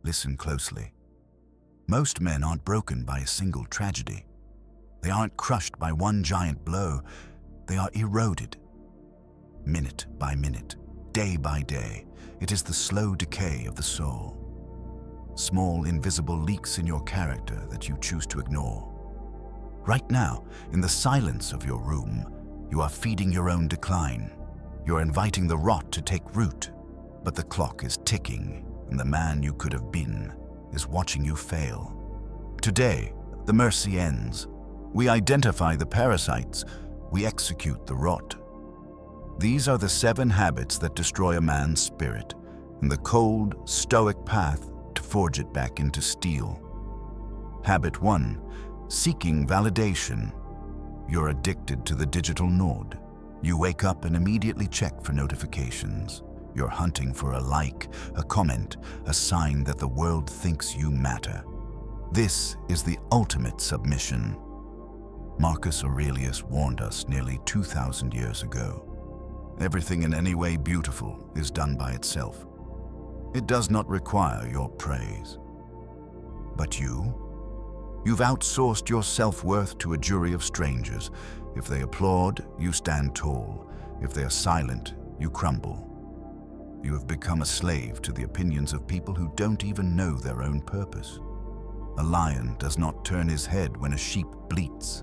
Listen closely. Most men aren't broken by a single tragedy. They aren't crushed by one giant blow. They are eroded. Minute by minute, day by day, it is the slow decay of the soul. Small, invisible leaks in your character that you choose to ignore. Right now, in the silence of your room, you are feeding your own decline. You're inviting the rot to take root. But the clock is ticking, and the man you could have been is watching you fail. Today, the mercy ends. We identify the parasites. We execute the rot. These are the 7 habits that destroy a man's spirit, and the cold, stoic path to forge it back into steel. Habit 1. Seeking validation. You're addicted to the digital node. You wake up and immediately check for notifications. You're hunting for a like, a comment, a sign that the world thinks you matter. This is the ultimate submission. Marcus Aurelius warned us nearly 2,000 years ago. Everything in any way beautiful is done by itself. It does not require your praise. But you've outsourced your self-worth to a jury of strangers. If they applaud, you stand tall. If they are silent, you crumble. You have become a slave to the opinions of people who don't even know their own purpose. A lion does not turn his head when a sheep bleats.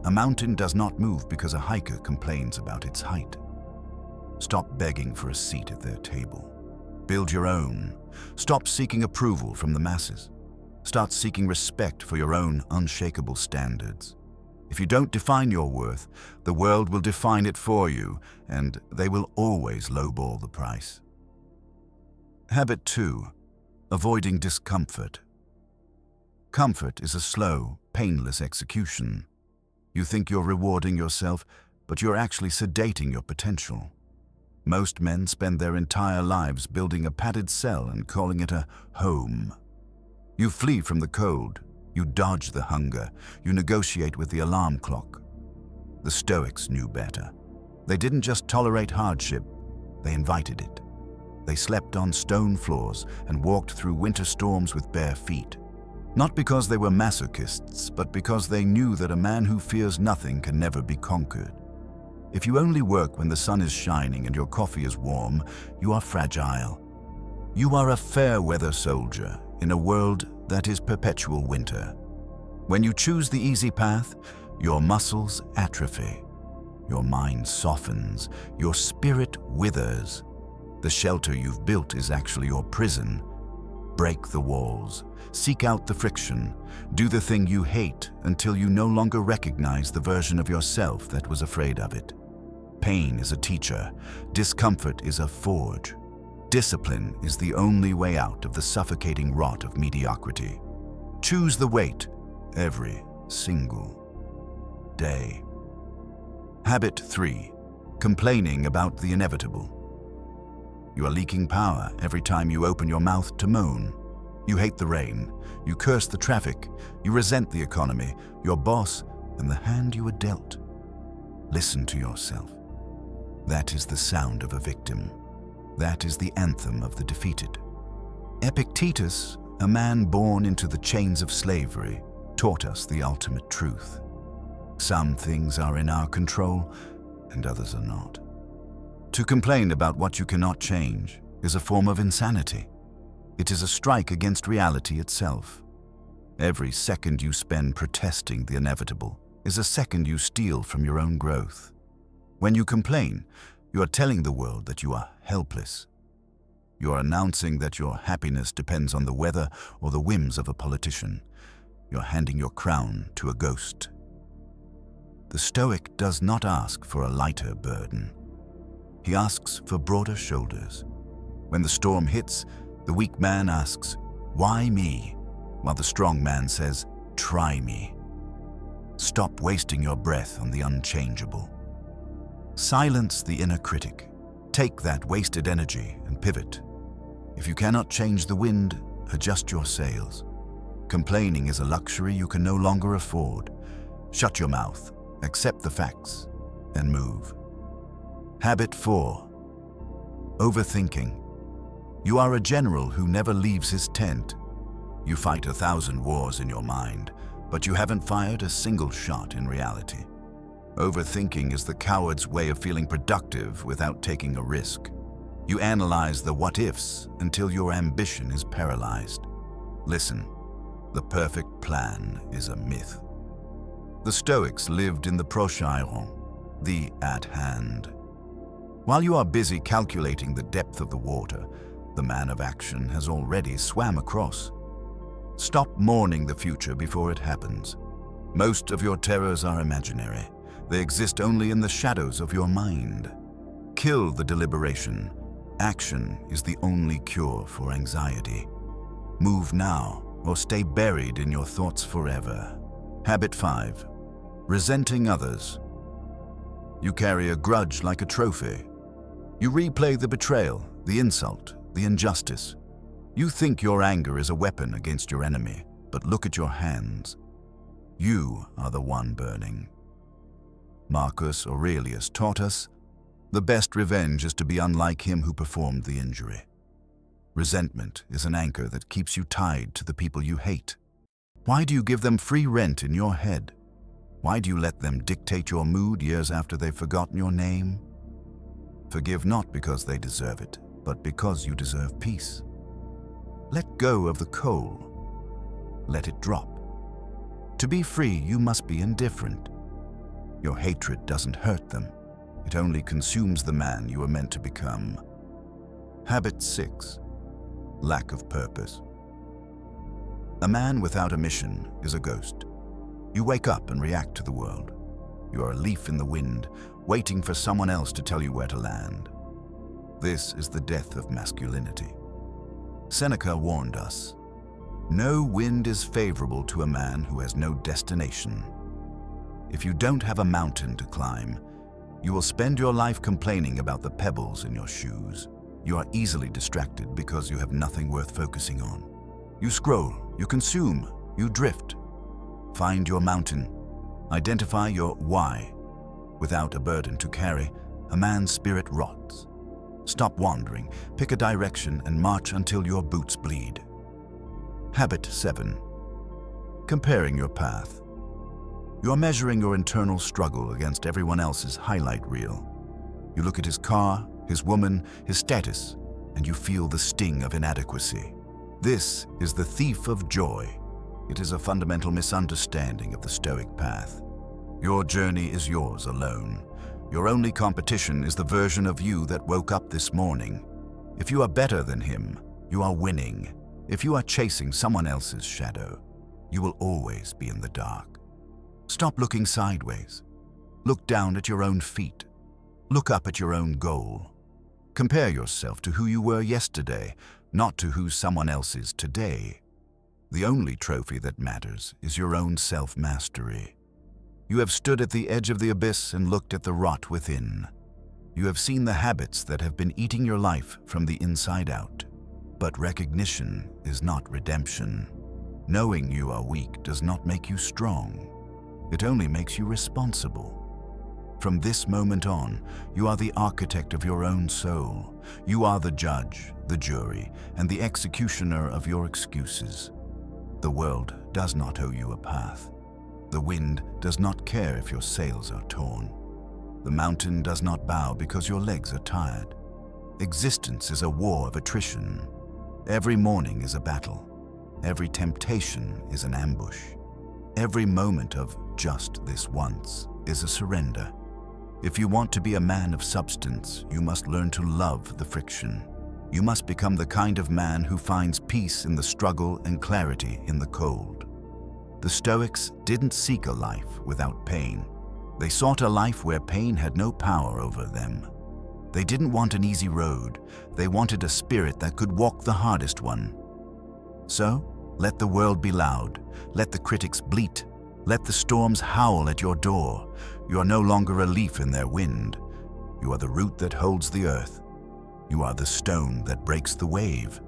A mountain does not move because a hiker complains about its height. Stop begging for a seat at their table. Build your own. Stop seeking approval from the masses. Start seeking respect for your own unshakable standards. If you don't define your worth, the world will define it for you, and they will always lowball the price. Habit 2. Avoiding discomfort. Comfort is a slow, painless execution. You think you're rewarding yourself, but you're actually sedating your potential. Most men spend their entire lives building a padded cell and calling it a home. You flee from the cold. You dodge the hunger. You negotiate with the alarm clock. The Stoics knew better. They didn't just tolerate hardship, they invited it. They slept on stone floors and walked through winter storms with bare feet. Not because they were masochists, but because they knew that a man who fears nothing can never be conquered. If you only work when the sun is shining and your coffee is warm, you are fragile. You are a fair-weather soldier in a world that is perpetual winter. When you choose the easy path, your muscles atrophy. Your mind softens. Your spirit withers. The shelter you've built is actually your prison. Break the walls. Seek out the friction. Do the thing you hate until you no longer recognize the version of yourself that was afraid of it. Pain is a teacher. Discomfort is a forge. Discipline is the only way out of the suffocating rot of mediocrity. Choose the weight every single day. Habit 3. Complaining about the inevitable. You are leaking power every time you open your mouth to moan. You hate the rain. You curse the traffic. You resent the economy, your boss, and the hand you were dealt. Listen to yourself. That is the sound of a victim. That is the anthem of the defeated. Epictetus, a man born into the chains of slavery, taught us the ultimate truth. Some things are in our control, and others are not. To complain about what you cannot change is a form of insanity. It is a strike against reality itself. Every second you spend protesting the inevitable is a second you steal from your own growth. When you complain, you are telling the world that you are helpless. You are announcing that your happiness depends on the weather or the whims of a politician. You're handing your crown to a ghost. The Stoic does not ask for a lighter burden. He asks for broader shoulders. When the storm hits, the weak man asks, "Why me?" while the strong man says, "Try me." Stop wasting your breath on the unchangeable. Silence the inner critic. Take that wasted energy and pivot. If you cannot change the wind, adjust your sails. Complaining is a luxury you can no longer afford. Shut your mouth, accept the facts, and move. Habit 4. Overthinking. You are a general who never leaves his tent. You fight 1,000 wars in your mind, but you haven't fired a single shot in reality. Overthinking is the coward's way of feeling productive without taking a risk. You analyze the what-ifs until your ambition is paralyzed. Listen, the perfect plan is a myth. The Stoics lived in the prochairon, the at hand. While you are busy calculating the depth of the water, the man of action has already swam across. Stop mourning the future before it happens. Most of your terrors are imaginary. They exist only in the shadows of your mind. Kill the deliberation. Action is the only cure for anxiety. Move now, or stay buried in your thoughts forever. Habit 5. Resenting others. You carry a grudge like a trophy. You replay the betrayal, the insult, the injustice. You think your anger is a weapon against your enemy, but look at your hands. You are the one burning. Marcus Aurelius taught us, the best revenge is to be unlike him who performed the injury. Resentment is an anchor that keeps you tied to the people you hate. Why do you give them free rent in your head? Why do you let them dictate your mood years after they've forgotten your name? Forgive not because they deserve it, but because you deserve peace. Let go of the coal. Let it drop. To be free, you must be indifferent. Your hatred doesn't hurt them. It only consumes the man you are meant to become. Habit 6. Lack of purpose. A man without a mission is a ghost. You wake up and react to the world. You are a leaf in the wind, waiting for someone else to tell you where to land. This is the death of masculinity. Seneca warned us, no wind is favorable to a man who has no destination. If you don't have a mountain to climb, you will spend your life complaining about the pebbles in your shoes. You are easily distracted because you have nothing worth focusing on. You scroll, you consume, you drift. Find your mountain. Identify your why. Without a burden to carry, a man's spirit rots. Stop wandering, pick a direction, and march until your boots bleed. Habit 7. Comparing your path. You are measuring your internal struggle against everyone else's highlight reel. You look at his car, his woman, his status, and you feel the sting of inadequacy. This is the thief of joy. It is a fundamental misunderstanding of the Stoic path. Your journey is yours alone. Your only competition is the version of you that woke up this morning. If you are better than him, you are winning. If you are chasing someone else's shadow, you will always be in the dark. Stop looking sideways. Look down at your own feet. Look up at your own goal. Compare yourself to who you were yesterday, not to who someone else is today. The only trophy that matters is your own self-mastery. You have stood at the edge of the abyss and looked at the rot within. You have seen the habits that have been eating your life from the inside out. But recognition is not redemption. Knowing you are weak does not make you strong. It only makes you responsible. From this moment on, you are the architect of your own soul. You are the judge, the jury, and the executioner of your excuses. The world does not owe you a path. The wind does not care if your sails are torn. The mountain does not bow because your legs are tired. Existence is a war of attrition. Every morning is a battle. Every temptation is an ambush. Every moment of just this once is a surrender. If you want to be a man of substance, you must learn to love the friction. You must become the kind of man who finds peace in the struggle and clarity in the cold. The Stoics didn't seek a life without pain. They sought a life where pain had no power over them. They didn't want an easy road. They wanted a spirit that could walk the hardest one. So, let the world be loud. Let the critics bleat. Let the storms howl at your door. You are no longer a leaf in their wind. You are the root that holds the earth. You are the stone that breaks the wave.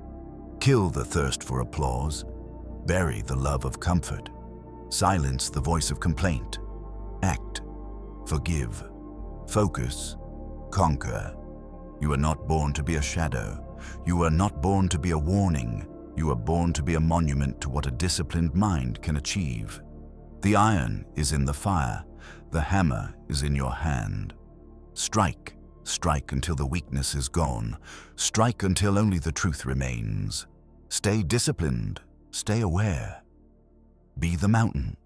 Kill the thirst for applause. Bury the love of comfort. Silence the voice of complaint. Act. Forgive. Focus. Conquer. You are not born to be a shadow. You are not born to be a warning. You are born to be a monument to what a disciplined mind can achieve. The iron is in the fire. The hammer is in your hand. Strike. Strike until the weakness is gone. Strike until only the truth remains. Stay disciplined. Stay aware. Be the mountain.